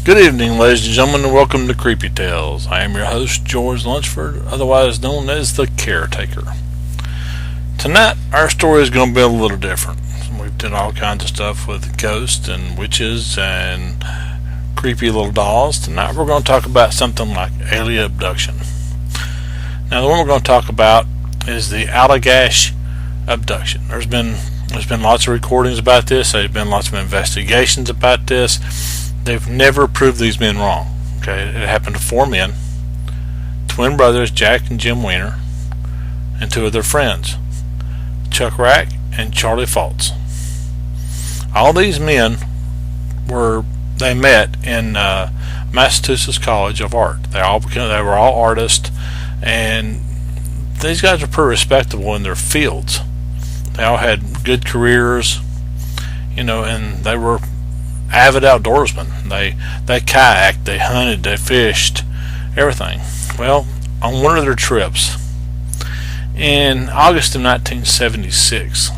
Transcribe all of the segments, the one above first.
Good evening, ladies and gentlemen, and welcome to Creepy Tales. I am your host, George Lunsford, otherwise known as the Caretaker. Tonight, our story is going to be a little different. We've done all kinds of stuff with ghosts and witches and creepy little dolls. Tonight, we're going to talk about something like alien abduction. Now, the one we're going to talk about is the Allagash Abduction. There's been lots of recordings about this. There's been lots of investigations about this. They've never proved these men wrong. Okay, it happened to four men, twin brothers Jack and Jim Weiner, and two of their friends, Chuck Rack and Charlie Fultz. All these men they met in Massachusetts College of Art. They were all artists, and these guys are pretty respectable in their fields. They all had good careers, and they were avid outdoorsmen. They kayaked, they hunted, they fished, everything. Well, on one of their trips in August of 1976,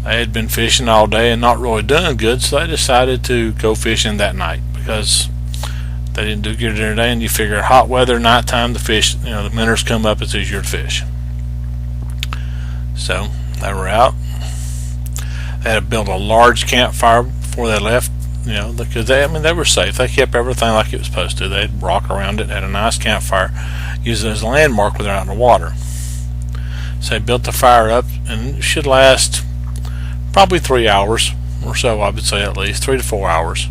they had been fishing all day and not really doing good, so they decided to go fishing that night because they didn't do good during the day, and you figure hot weather, nighttime, the fish, the winters come up, it's easier to fish. So they were out. They had built a large campfire before they left, because they were safe. They kept everything like it was supposed to. They'd rock around it, had a nice campfire, used it as a landmark when they're out in the water. So they built the fire up, and it should last probably 3 hours or so, I would say, at least 3 to 4 hours.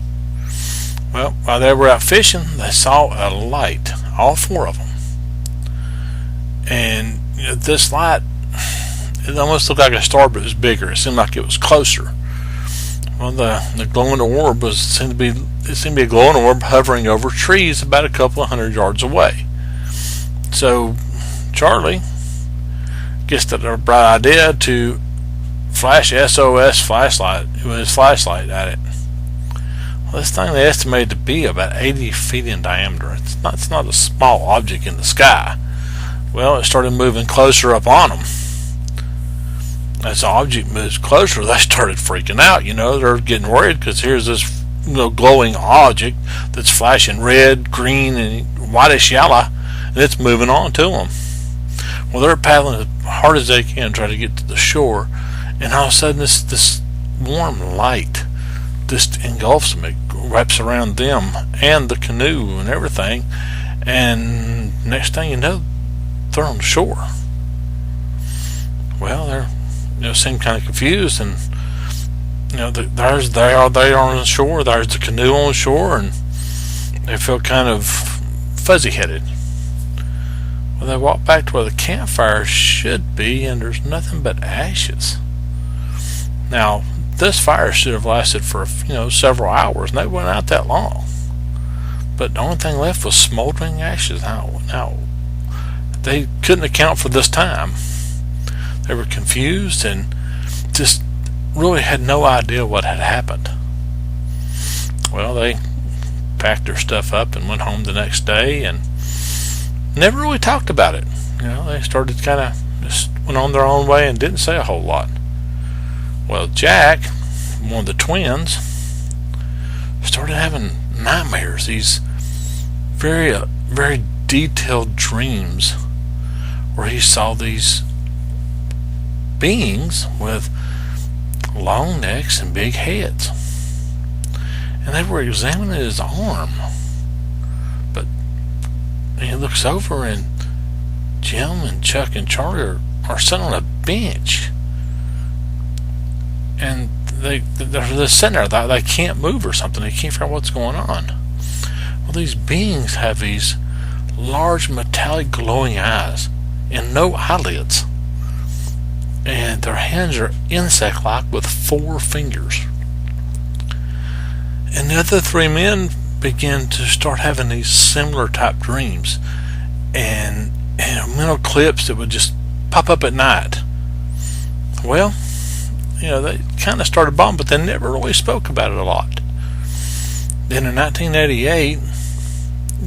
Well, while they were out fishing, they saw a light, all four of them. And this light, it almost looked like a star, but it was bigger. It seemed like it was closer. Well, the glowing orb seemed to be a glowing orb hovering over trees about a couple of 100 yards away. So Charlie gets the bright idea to flash SOS flashlight with his flashlight at it. Well, this thing they estimated to be about 80 feet in diameter. It's not a small object in the sky. Well, it started moving closer up on them. As the object moves closer, they started freaking out. They're getting worried because here's this glowing object that's flashing red, green, and whitish yellow, and it's moving on to them. Well, they're paddling as hard as they can to try to get to the shore, and all of a sudden this warm light just engulfs them. It wraps around them and the canoe and everything, and next thing you know, they're on the shore. Well, they're seem kind of confused, and they are on the shore. There's the canoe on the shore, and they feel kind of fuzzy-headed. Well, they walk back to where the campfire should be, and there's nothing but ashes. Now, this fire should have lasted for several hours, and they weren't out that long. But the only thing left was smoldering ashes. Now they couldn't account for this time. They were confused and just really had no idea what had happened. Well, they packed their stuff up and went home the next day and never really talked about it. They started kind of just went on their own way and didn't say a whole lot. Well, Jack, one of the twins, started having nightmares, these very, very detailed dreams where he saw these beings with long necks and big heads, and they were examining his arm. But he looks over, and Jim and Chuck and Charlie are sitting on a bench, and they're sitting there. They can't move or something. They can't figure out what's going on. Well, these beings have these large metallic glowing eyes and no eyelids, and their hands are insect-like with 4 fingers. And the other 3 men begin to start having these similar type dreams, and mental clips that would just pop up at night. Well, they kind of started bombing, but they never really spoke about it a lot. Then in 1988,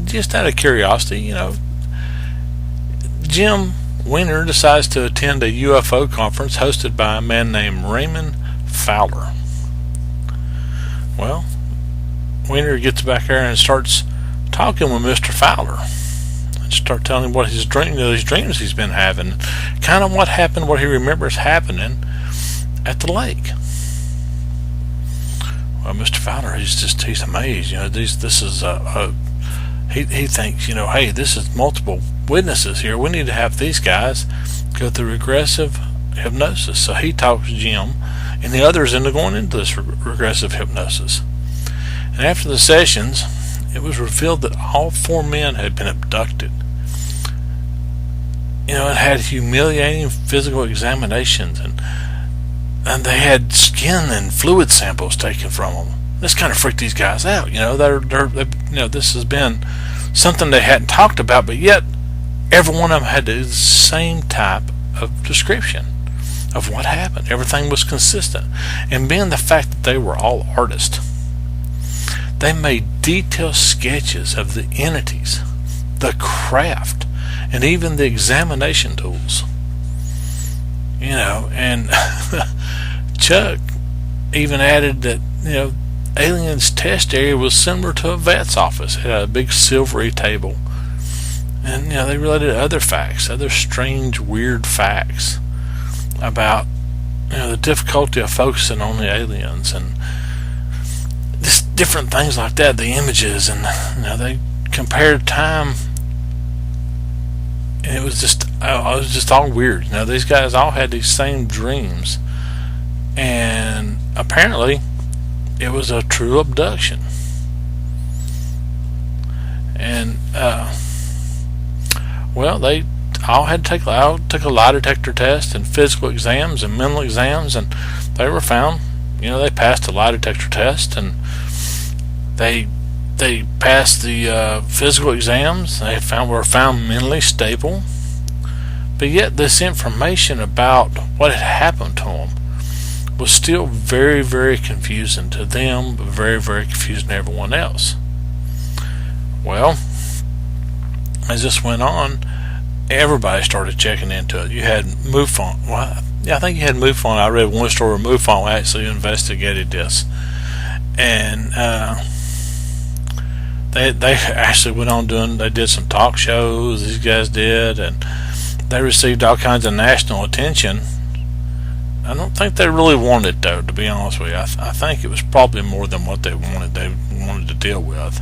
just out of curiosity, Jim Weiner decides to attend a UFO conference hosted by a man named Raymond Fowler. Well, Wiener gets back there and starts talking with Mr. Fowler and start telling him what his these dreams he's been having, kind of what happened, what he remembers happening at the lake. Well, Mr. Fowler, he's amazed. This is he thinks, hey, this is multiple witnesses here. We need to have these guys go through regressive hypnosis. So he talks Jim and the others into going into this regressive hypnosis. And after the sessions, it was revealed that all 4 men had been abducted. It had humiliating physical examinations, and they had skin and fluid samples taken from them. This kind of freaked these guys out. This has been something they hadn't talked about, but yet every one of them had the same type of description of what happened. Everything was consistent. And being the fact that they were all artists, they made detailed sketches of the entities, the craft, and even the examination tools. And Chuck even added that, Alien's test area was similar to a vet's office. It had a big silvery table. And, they related other facts, other strange, weird facts about, the difficulty of focusing on the aliens and just different things like that, the images, and, they compared time, and it was just all weird. These guys all had these same dreams, and apparently it was a true abduction. And they all had to took a lie detector test and physical exams and mental exams, and they were found. They passed the lie detector test, and they passed the physical exams. They were found mentally stable, but yet this information about what had happened to them was still very, very confusing to them, but very, very confusing to everyone else. Well, as this went on, everybody started checking into it. You had MUFON. Well, I think you had MUFON. I read one story where MUFON actually investigated this, and they actually went on they did some talk shows, these guys did, and they received all kinds of national attention. I don't think they really wanted it, though, to be honest with you. I think it was probably more than what they wanted. They wanted to deal with.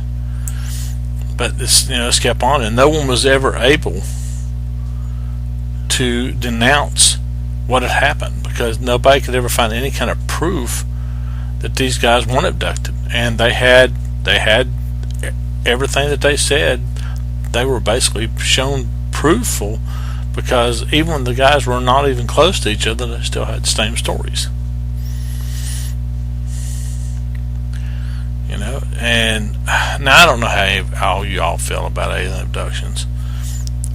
But this kept on, and no one was ever able to denounce what had happened, because nobody could ever find any kind of proof that these guys weren't abducted. And they had everything that they said. They were basically shown proofful, because even when the guys were not even close to each other, they still had the same stories. And now I don't know how you all feel about alien abductions.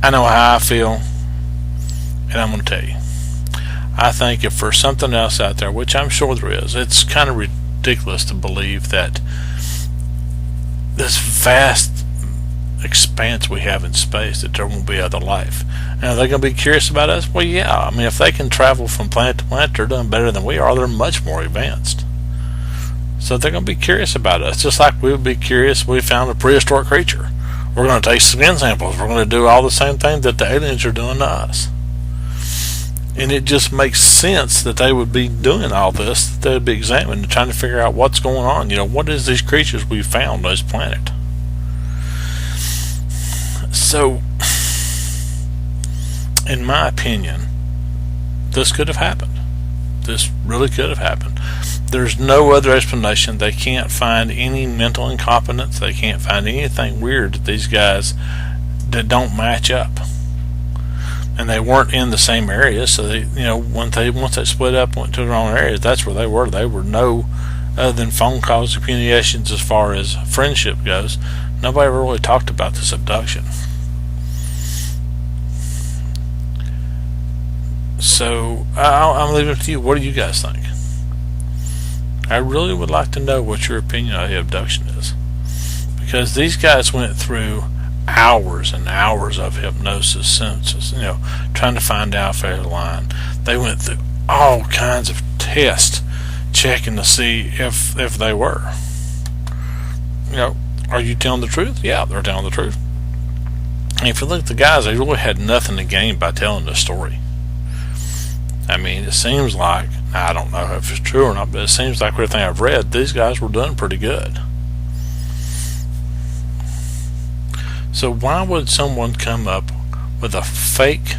I know how I feel, and I'm going to tell you. I think if there's something else out there, which I'm sure there is, it's kind of ridiculous to believe that this vast expanse we have in space, that there won't be other life. Now, they're going to be curious about us? Well, yeah. If they can travel from planet to planet, they're doing better than we are. They're much more advanced. So they're going to be curious about us, just like we would be curious if we found a prehistoric creature. We're going to take skin samples. We're going to do all the same things that the aliens are doing to us. And it just makes sense that they would be doing all this, that they would be examining and trying to figure out what's going on. What is these creatures we found on this planet? So, in my opinion, this could have happened. This really could have happened. There's no other explanation. They can't find any mental incompetence. They can't find anything weird that these guys that don't match up. And they weren't in the same area, so they, once they split up, went to their own areas, that's where they were. They were no other than phone calls, communications as far as friendship goes. Nobody ever really talked about this abduction. So I'm leaving it to you. What do you guys think? I really would like to know what your opinion of the abduction is, because these guys went through hours and hours of hypnosis, trying to find out if they were lying. They went through all kinds of tests checking to see if they were. are you telling the truth? Yeah, they're telling the truth. And if you look at the guys, they really had nothing to gain by telling the story. I mean, it seems like, I don't know if it's true or not, but it seems like everything I've read, these guys were doing pretty good. So why would someone come up with a fake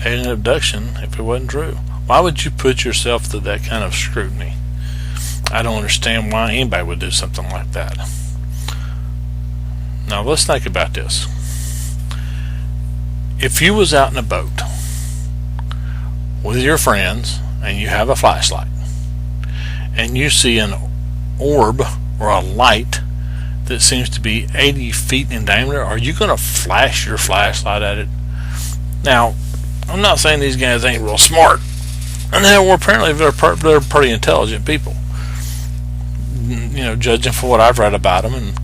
alien abduction if it wasn't true? Why would you put yourself through that kind of scrutiny? I don't understand why anybody would do something like that. Now let's think about this. If you was out in a boat with your friends and you have a flashlight and you see an orb or a light that seems to be 80 feet in diameter, are you going to flash your flashlight at it? Now, I'm not saying these guys ain't real smart, and apparently they're pretty intelligent people, judging for what I've read about them and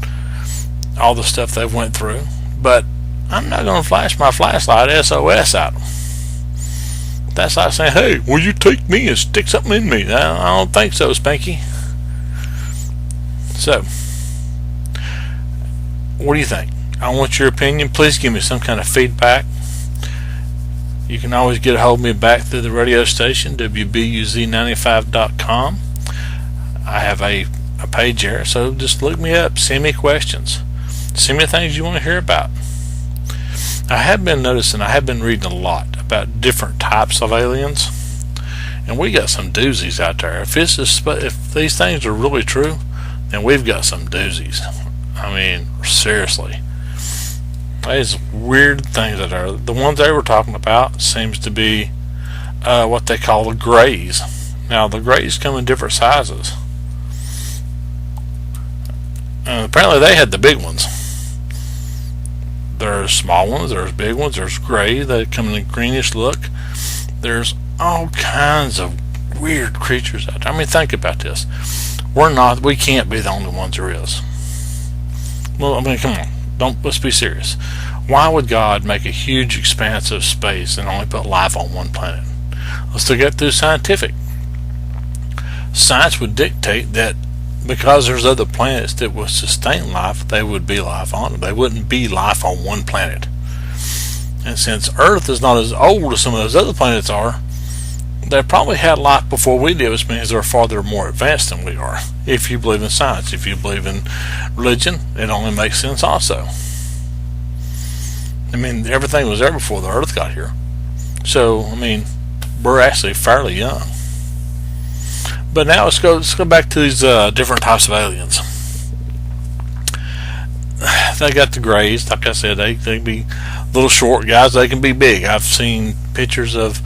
all the stuff they've went through. But I'm not going to flash my flashlight SOS at them. That's like saying, hey, will you take me and stick something in me? I don't think so, Spanky. So, what do you think? I want your opinion. Please give me some kind of feedback. You can always get a hold of me back through the radio station, WBUZ95.com. I have a page there, so just look me up. Send me questions. Send me things you want to hear about. I have been reading a lot about different types of aliens, and we got some doozies out there. If these things are really true, then we've got some doozies. I mean, seriously. These weird things that are the ones they were talking about seems to be what they call the grays. Now the grays come in different sizes. Apparently they had the big ones. There's small ones, there's big ones, there's gray that come in a greenish look. There's all kinds of weird creatures out there. I mean, think about this. We can't be the only ones there is. Well, I mean, come on. Let's be serious. Why would God make a huge expanse of space and only put life on one planet? Let's look at it through scientific. Science would dictate that because there's other planets that will sustain life, they would be life on them. They wouldn't be life on one planet. And since Earth is not as old as some of those other planets are, they probably had life before we did, which means they're farther more advanced than we are. If you believe in science, if you believe in religion, it only makes sense also. I mean, everything was there before the Earth got here. So, I mean, we're actually fairly young. But now let's go back to these different types of aliens. They got the grays. Like I said, they can be little short guys. They can be big. I've seen pictures of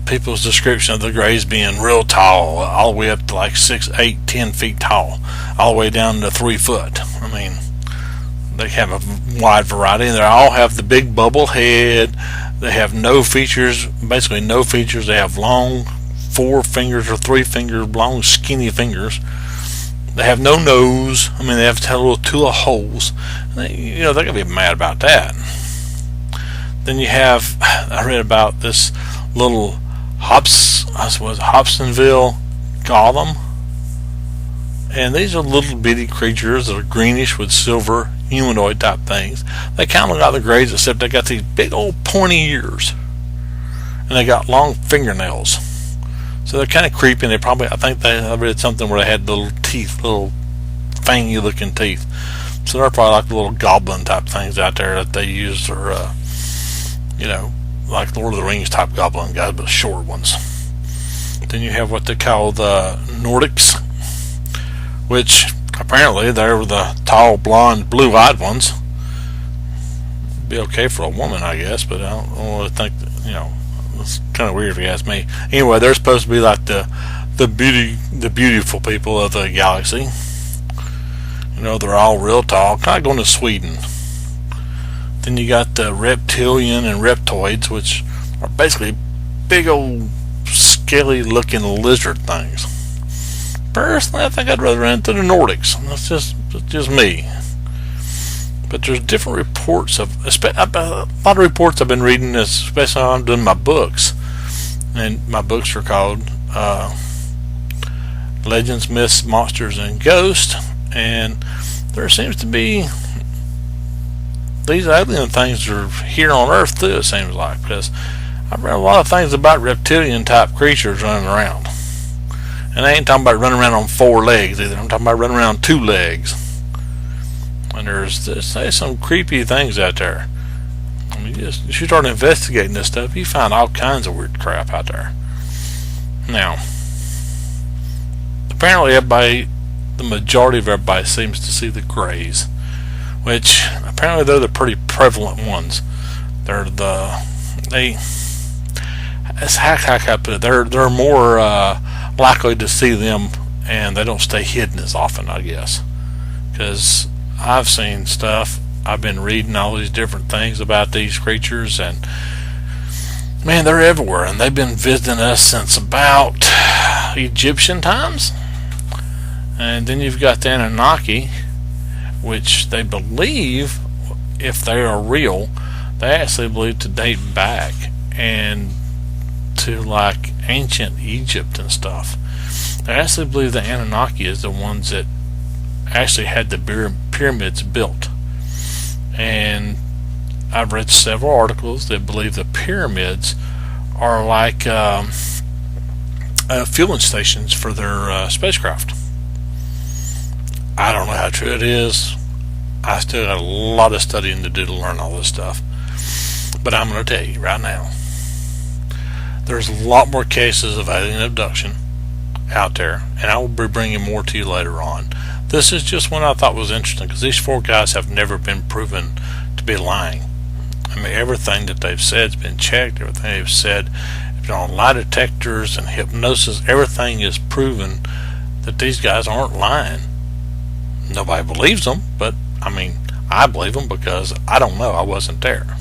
people's description of the grays being real tall, all the way up to like 6, 8, 10 feet tall, all the way down to 3 foot. I mean, they have a wide variety. They all have the big bubble head. They have no features, basically no features. They have long 4 fingers or 3 finger long skinny fingers. They have no nose. I mean, they have little 2 holes. They're gonna be mad about that. Then you have, I read about this little Hobsonville golem, and these are little bitty creatures that are greenish with silver humanoid type things. They kind of look like the grays, except they got these big old pointy ears, and they got long fingernails. So they're kind of creepy. And I read something where they had little teeth, little fangy looking teeth. So they're probably like the little goblin type things out there that they use for like Lord of the Rings type goblin guys, but short ones. Then you have what they call the Nordics, which apparently they were the tall, blonde, blue-eyed ones. Be okay for a woman, I guess, but I don't really think that, it's kind of weird if you ask me. Anyway, they're supposed to be like the beautiful people of the galaxy. They're all real tall, kind of going to Sweden. Then you got the reptilian and reptoids, which are basically big old scaly looking lizard things. Personally, I think I'd rather run into the Nordics. That's just me. But there's different reports a lot of reports I've been reading, especially when I'm doing my books. And my books are called Legends, Myths, Monsters, and Ghosts. And there seems to be these alien things are here on Earth too, it seems like, because I've read a lot of things about reptilian type creatures running around. And I ain't talking about running around on 4 legs either. I'm talking about running around on 2 legs. And there's some creepy things out there. I mean, you start investigating this stuff, you find all kinds of weird crap out there. Now, apparently the majority of everybody seems to see the grays, which apparently they're the pretty prevalent ones. They're more likely to see them, and they don't stay hidden as often, I guess. Because I've seen stuff, I've been reading all these different things about these creatures, and man, they're everywhere, and they've been visiting us since about Egyptian times. And then you've got the Anunnaki, which they believe, if they are real, they actually believe to date back and to like ancient Egypt and stuff. They actually believe the Anunnaki is the ones that actually had the pyramids built. And I've read several articles that believe the pyramids are like fueling stations for their spacecraft. I don't know how true it is. I still got a lot of studying to do to learn all this stuff. But I'm going to tell you right now, there's a lot more cases of alien abduction out there, and I will be bringing more to you later on. This is just one I thought was interesting, because these 4 guys have never been proven to be lying. I mean, everything that they've said has been checked. Everything they've said on lie detectors and hypnosis, everything is proven that these guys aren't lying. Nobody believes them, but I mean, I believe them because I don't know, I wasn't there.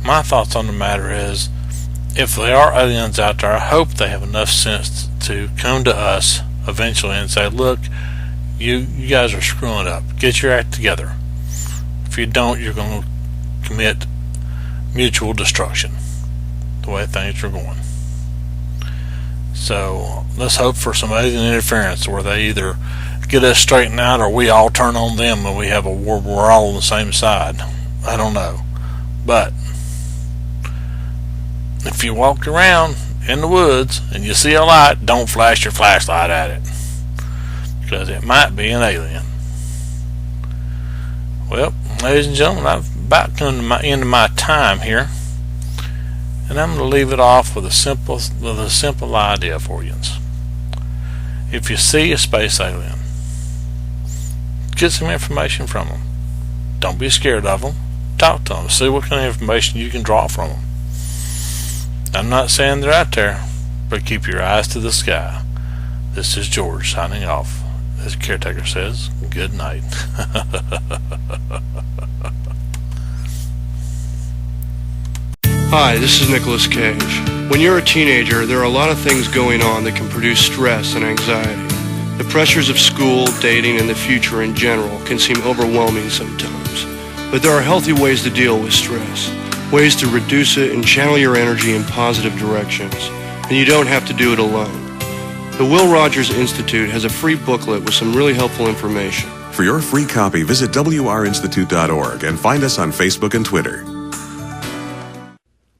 My thoughts on the matter is, if there are aliens out there, I hope they have enough sense to come to us eventually and say, look, you guys are screwing up. Get your act together. If you don't, you're going to commit mutual destruction the way things are going. So let's hope for some alien interference where they either get us straightened out or we all turn on them and we have a war where we're all on the same side. I don't know. But if you walk around in the woods and you see a light, don't flash your flashlight at it, because it might be an alien. Well, ladies and gentlemen, I've about come to the end of my time here, and I'm going to leave it off with a simple idea for you. If you see a space alien, get some information from them. Don't be scared of them. Talk to them. See what kind of information you can draw from them. I'm not saying they're out there, but keep your eyes to the sky. This is George signing off. As Caretaker says, good night. Hi, this is Nicolas Cage. When you're a teenager, there are a lot of things going on that can produce stress and anxiety. The pressures of school, dating, and the future in general can seem overwhelming sometimes. But there are healthy ways to deal with stress. Ways to reduce it and channel your energy in positive directions. And you don't have to do it alone. The Will Rogers Institute has a free booklet with some really helpful information. For your free copy, visit wrinstitute.org and find us on Facebook and Twitter.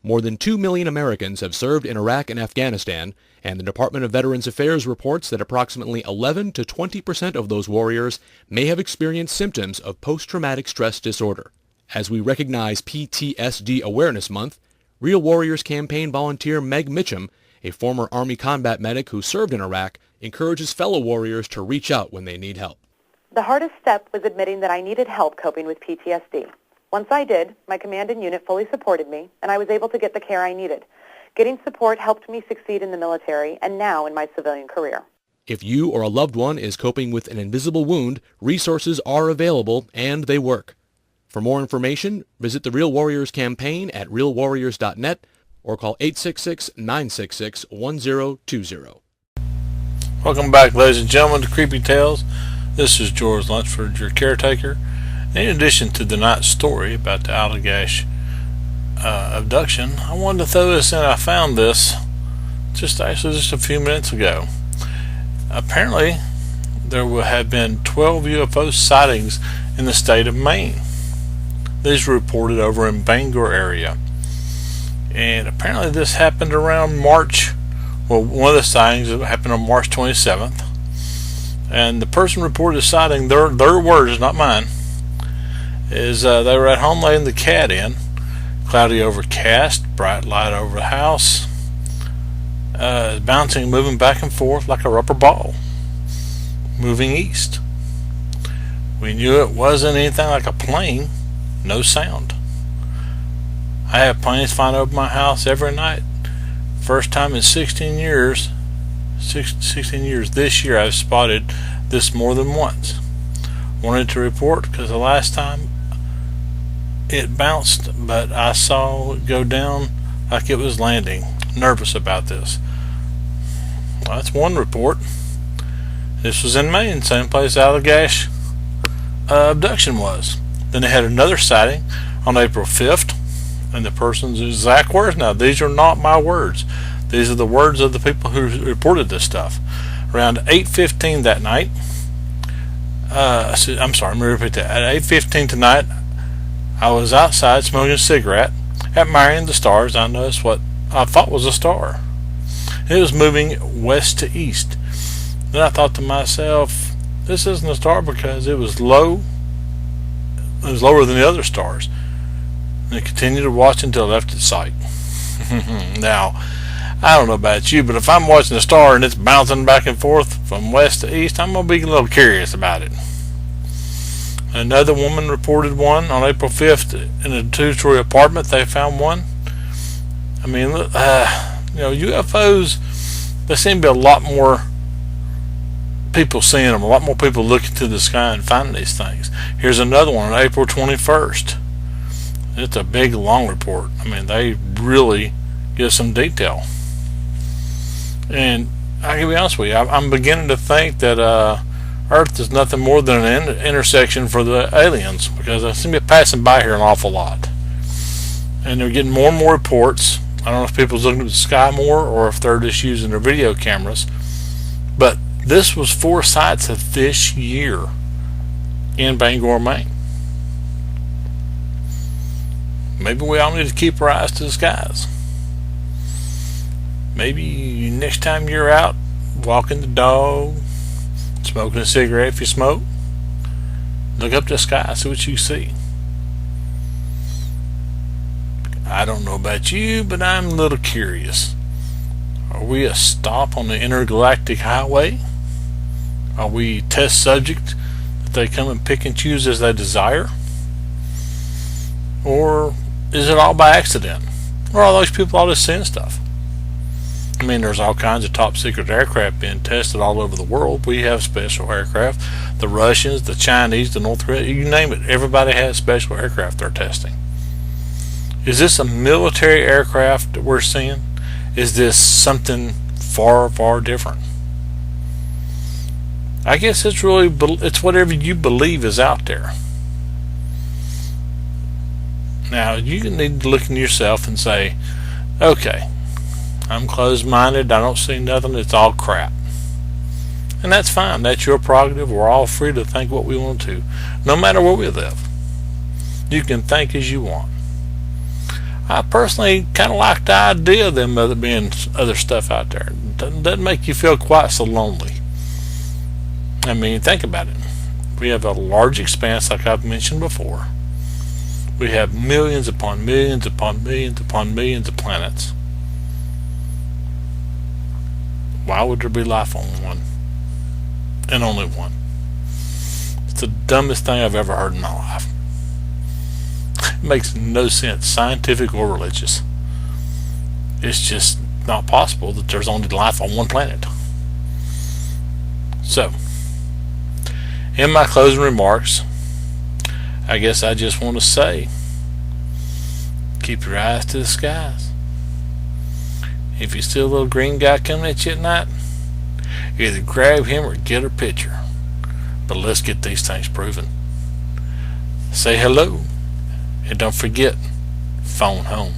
More than 2 million Americans have served in Iraq and Afghanistan, and the Department of Veterans Affairs reports that approximately 11 to 20% of those warriors may have experienced symptoms of post-traumatic stress disorder. As we recognize PTSD Awareness Month, Real Warriors campaign volunteer Meg Mitchum, a former Army combat medic who served in Iraq, encourages fellow warriors to reach out when they need help. The hardest step was admitting that I needed help coping with PTSD. Once I did, my command and unit fully supported me, and I was able to get the care I needed. Getting support helped me succeed in the military and now in my civilian career. If you or a loved one is coping with an invisible wound, resources are available and they work. For more information, visit the Real Warriors campaign at realwarriors.net or call 866-966-1020. Welcome back, ladies and gentlemen, to Creepy Tales. This is George Lunsford, your caretaker. In addition to the night's story about the Allagash abduction, I wanted to throw this in. I found this just a few minutes ago. Apparently, there will have been 12 UFO sightings in the state of Maine. These were reported over in Bangor area. And apparently this happened around March. Well, one of the sightings happened on March 27th. And the person reported the sighting, their words, not mine, is they were at home laying the cat in. Cloudy overcast, bright light over the house, bouncing, moving back and forth like a rubber ball, moving east. We knew it wasn't anything like a plane, no sound. I have planes flying over my house every night. First time in 16 years this year I've spotted this more than once. Wanted to report because the last time it bounced, but I saw it go down like it was landing. Nervous about this. Well, that's one report. This was in Maine, same place Allagash Abduction was. Then they had another sighting on April 5th, and the person's exact words. Now, these are not my words. These are the words of the people who reported this stuff. Around 8:15 that night, I'm sorry, let me repeat that. At 8:15 tonight, I was outside smoking a cigarette, admiring the stars. I noticed what I thought was a star. It was moving west to east. Then I thought to myself, this isn't a star because it was low. It was lower than the other stars. And I continued to watch until I left its sight. Now, I don't know about you, but if I'm watching a star and it's bouncing back and forth from west to east, I'm going to be a little curious about it. Another woman reported one on April 5th in a 2-story apartment. They found one. I mean, UFOs, there seem to be a lot more people seeing them, a lot more people looking to the sky and finding these things. Here's another one on April 21st. It's a big, long report. I mean, they really give some detail. And I can be honest with you, I'm beginning to think that Earth is nothing more than an intersection for the aliens, because they seem to be passing by here an awful lot. And they're getting more and more reports. I don't know if people's looking at the sky more or if they're just using their video cameras. But this was 4 sights of this year in Bangor, Maine. Maybe we all need to keep our eyes to the skies. Maybe next time you're out walking the dog, smoking a cigarette if you smoke, look up to the sky, see what you see. I don't know about you, but I'm a little curious. Are we a stop on the intergalactic highway? Are we test subject that they come and pick and choose as they desire? Or is it all by accident? Or are those people all just seeing stuff? I mean, there's all kinds of top secret aircraft being tested all over the world. We have special aircraft. The Russians, the Chinese, the North Koreans, you name it. Everybody has special aircraft they're testing. Is this a military aircraft that we're seeing? Is this something far, far different? I guess it's whatever you believe is out there. Now, you need to look in yourself and say, okay, I'm closed-minded, I don't see nothing, it's all crap. And that's fine, that's your prerogative. We're all free to think what we want to, no matter where we live. You can think as you want. I personally kind of like the idea of them being other stuff out there. It doesn't make you feel quite so lonely. I mean, think about it. We have a large expanse, like I've mentioned before. We have millions upon millions upon millions upon millions of planets. Why would there be life on one? And only one? It's the dumbest thing I've ever heard in my life. It makes no sense, scientific or religious. It's just not possible that there's only life on one planet. So, in my closing remarks, I guess I just want to say, keep your eyes to the skies. If you see a little green guy coming at you at night, either grab him or get a picture. But let's get these things proven. Say hello, and don't forget, phone home.